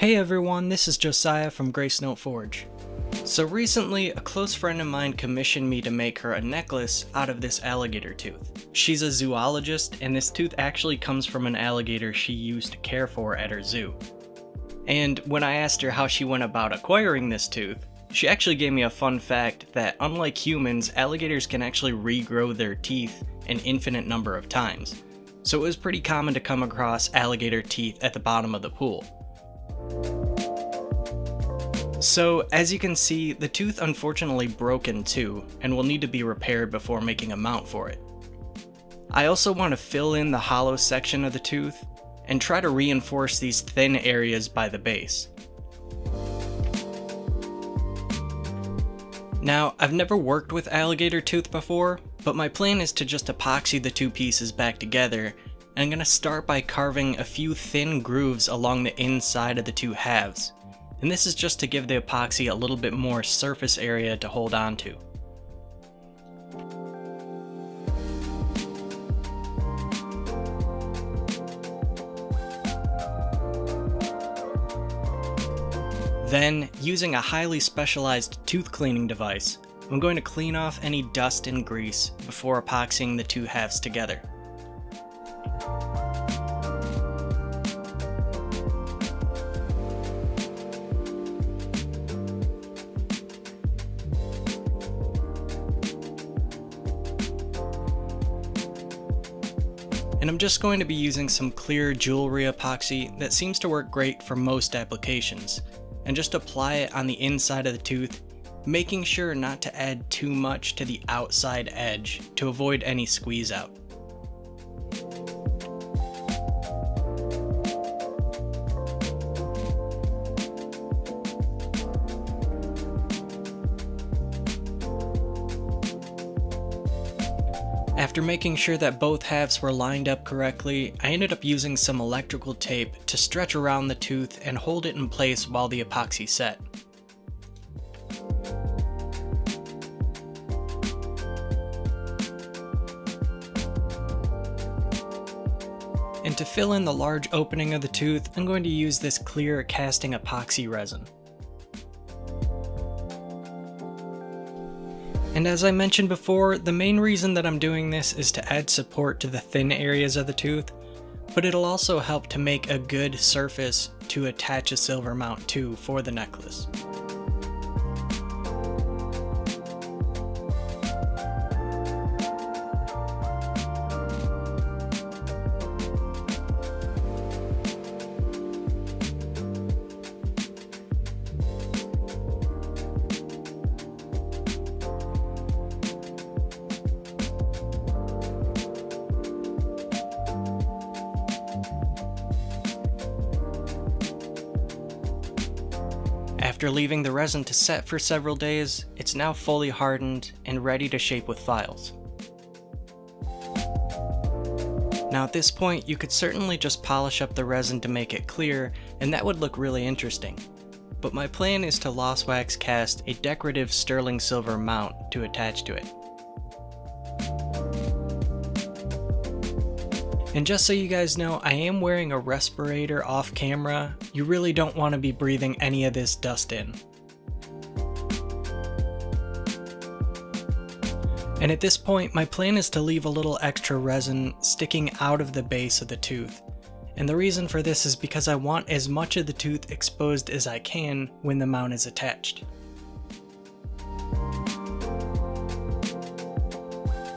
Hey everyone, this is Josiah from Grace Note Forge. So recently, a close friend of mine commissioned me to make her a necklace out of this alligator tooth. She's a zoologist, and this tooth actually comes from an alligator she used to care for at her zoo. And when I asked her how she went about acquiring this tooth, she actually gave me a fun fact that unlike humans, alligators can actually regrow their teeth an infinite number of times. So it was pretty common to come across alligator teeth at the bottom of the pool. So, as you can see, the tooth unfortunately broke in two, and will need to be repaired before making a mount for it. I also want to fill in the hollow section of the tooth, and try to reinforce these thin areas by the base. Now, I've never worked with alligator tooth before, but my plan is to just epoxy the two pieces back together, and I'm going to start by carving a few thin grooves along the inside of the two halves. And this is just to give the epoxy a little bit more surface area to hold on to. Then, using a highly specialized tooth cleaning device, I'm going to clean off any dust and grease before epoxying the two halves together. And I'm just going to be using some clear jewelry epoxy that seems to work great for most applications, and just apply it on the inside of the tooth, making sure not to add too much to the outside edge to avoid any squeeze out. After making sure that both halves were lined up correctly, I ended up using some electrical tape to stretch around the tooth and hold it in place while the epoxy set. And to fill in the large opening of the tooth, I'm going to use this clear casting epoxy resin. And as I mentioned before, the main reason that I'm doing this is to add support to the thin areas of the tooth, but it'll also help to make a good surface to attach a silver mount to for the necklace. After leaving the resin to set for several days, it's now fully hardened and ready to shape with files. Now at this point, you could certainly just polish up the resin to make it clear, and that would look really interesting. But my plan is to lost wax cast a decorative sterling silver mount to attach to it. And just so you guys know, I am wearing a respirator off camera. You really don't want to be breathing any of this dust in. And at this point, my plan is to leave a little extra resin sticking out of the base of the tooth. And the reason for this is because I want as much of the tooth exposed as I can when the mount is attached.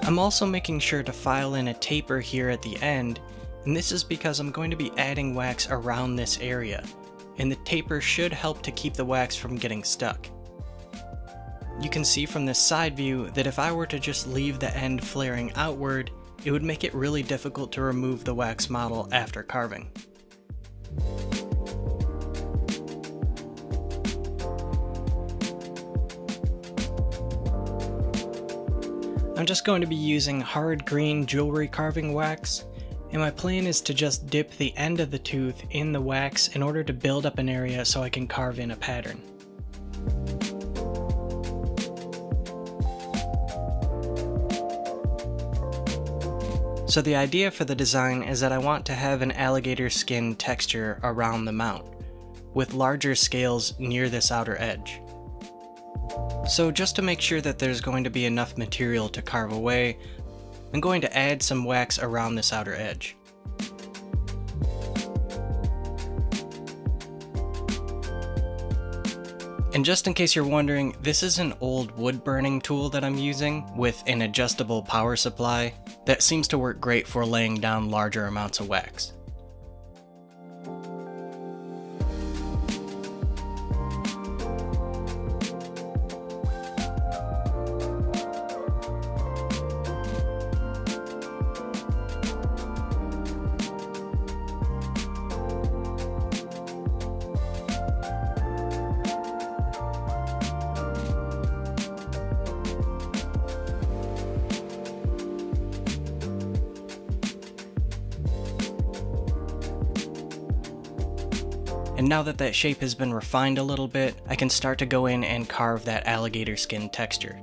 I'm also making sure to file in a taper here at the end, and this is because I'm going to be adding wax around this area, and the taper should help to keep the wax from getting stuck. You can see from this side view that if I were to just leave the end flaring outward, it would make it really difficult to remove the wax model after carving. I'm just going to be using hard green jewelry carving wax, and my plan is to just dip the end of the tooth in the wax in order to build up an area so I can carve in a pattern. So the idea for the design is that I want to have an alligator skin texture around the mount. with larger scales near this outer edge. So just to make sure that there's going to be enough material to carve away, I'm going to add some wax around this outer edge. And just in case you're wondering, this is an old wood burning tool that I'm using with an adjustable power supply that seems to work great for laying down larger amounts of wax. And now that that shape has been refined a little bit, I can start to go in and carve that alligator skin texture.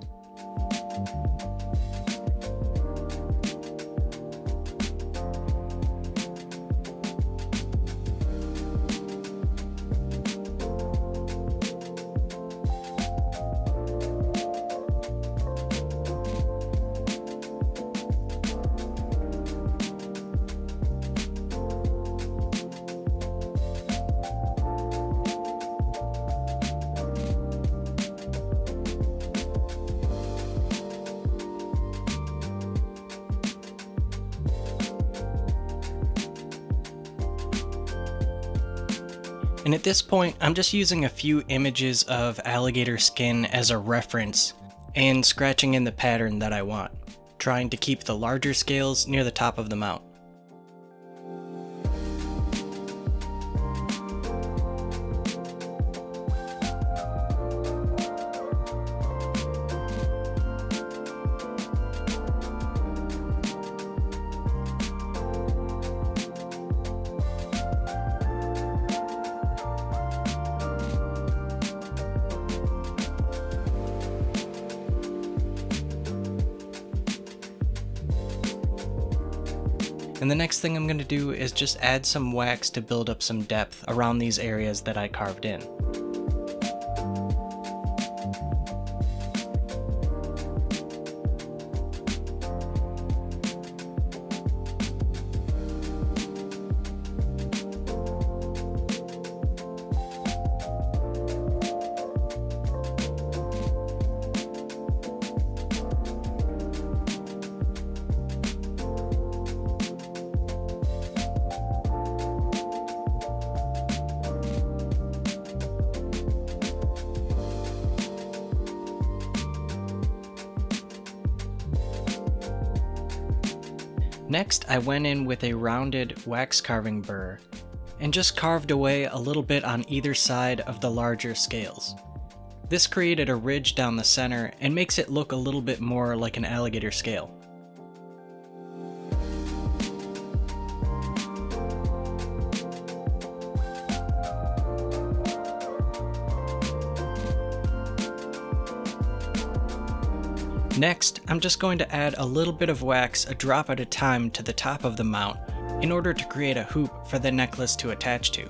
And at this point, I'm just using a few images of alligator skin as a reference and scratching in the pattern that I want, trying to keep the larger scales near the top of the mount. And the next thing I'm going to do is just add some wax to build up some depth around these areas that I carved in. Next, I went in with a rounded wax carving burr and just carved away a little bit on either side of the larger scales. This created a ridge down the center and makes it look a little bit more like an alligator scale. Next, I'm just going to add a little bit of wax a drop at a time to the top of the mount in order to create a hoop for the necklace to attach to.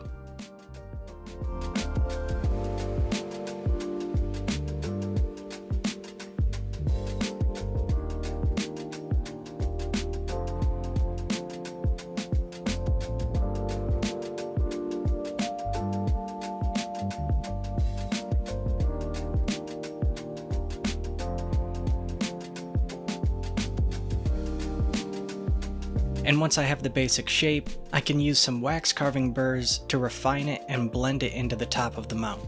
And once I have the basic shape, I can use some wax carving burrs to refine it and blend it into the top of the mount.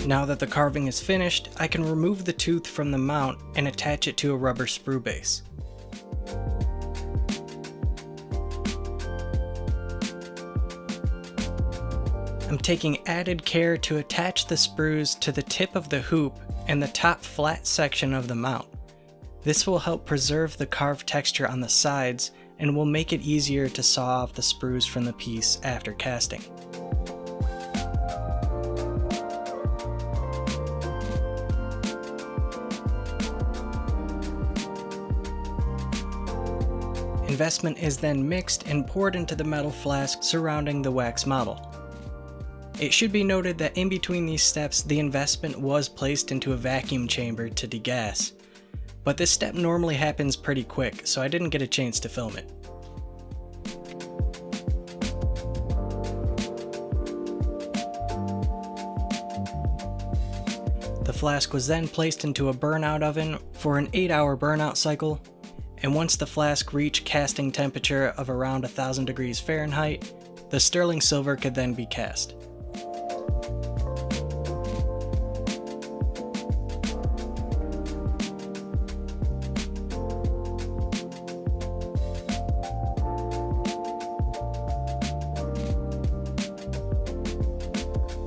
Now that the carving is finished, I can remove the tooth from the mount and attach it to a rubber sprue base. I'm taking added care to attach the sprues to the tip of the hoop and the top flat section of the mount. This will help preserve the carved texture on the sides and will make it easier to saw off the sprues from the piece after casting. Investment is then mixed and poured into the metal flask surrounding the wax model. It should be noted that in between these steps, the investment was placed into a vacuum chamber to degas, but this step normally happens pretty quick, so I didn't get a chance to film it. The flask was then placed into a burnout oven for an 8-hour burnout cycle, and once the flask reached casting temperature of around 1000 degrees Fahrenheit, the sterling silver could then be cast.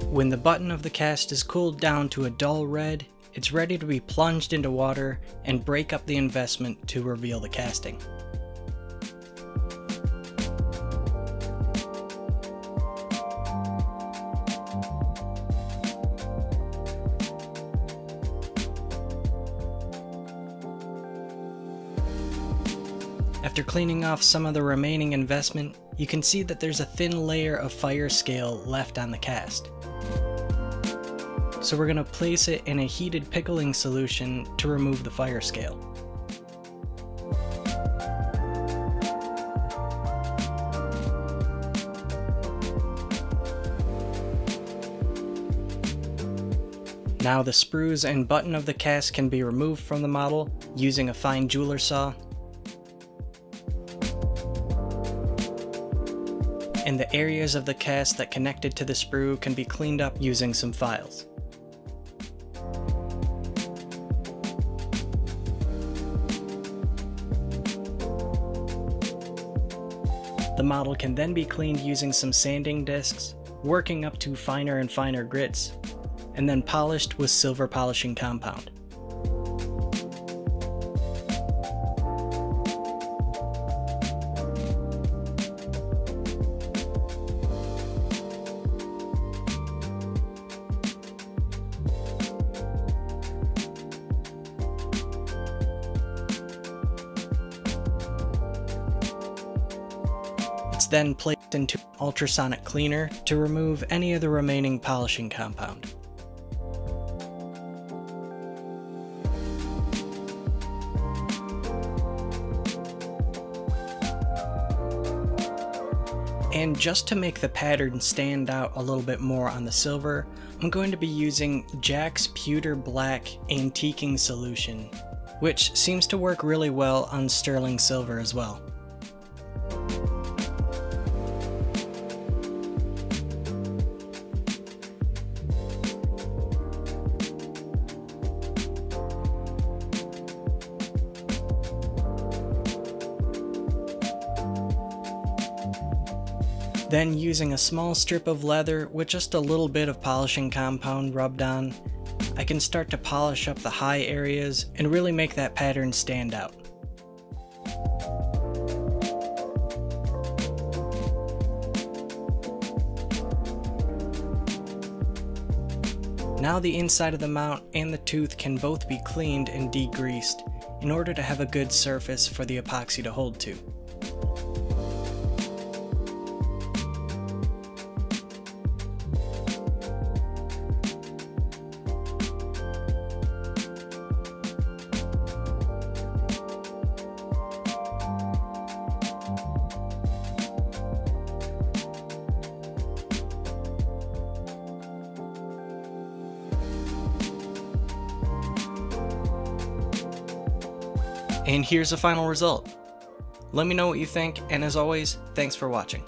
When the button of the cast is cooled down to a dull red, it's ready to be plunged into water and break up the investment to reveal the casting. After cleaning off some of the remaining investment, you can see that there's a thin layer of fire scale left on the cast. So we're going to place it in a heated pickling solution to remove the fire scale. Now the sprues and button of the cast can be removed from the model using a fine jeweler saw. And the areas of the cast that connected to the sprue can be cleaned up using some files. The model can then be cleaned using some sanding discs, working up to finer and finer grits, and then polished with silver polishing compound. It's then placed into an ultrasonic cleaner to remove any of the remaining polishing compound. And just to make the pattern stand out a little bit more on the silver, I'm going to be using Jack's Pewter Black Antiquing Solution, which seems to work really well on sterling silver as well. Then using a small strip of leather with just a little bit of polishing compound rubbed on, I can start to polish up the high areas and really make that pattern stand out. Now the inside of the mount and the tooth can both be cleaned and degreased in order to have a good surface for the epoxy to hold to. And here's the final result. Let me know what you think, and as always, thanks for watching.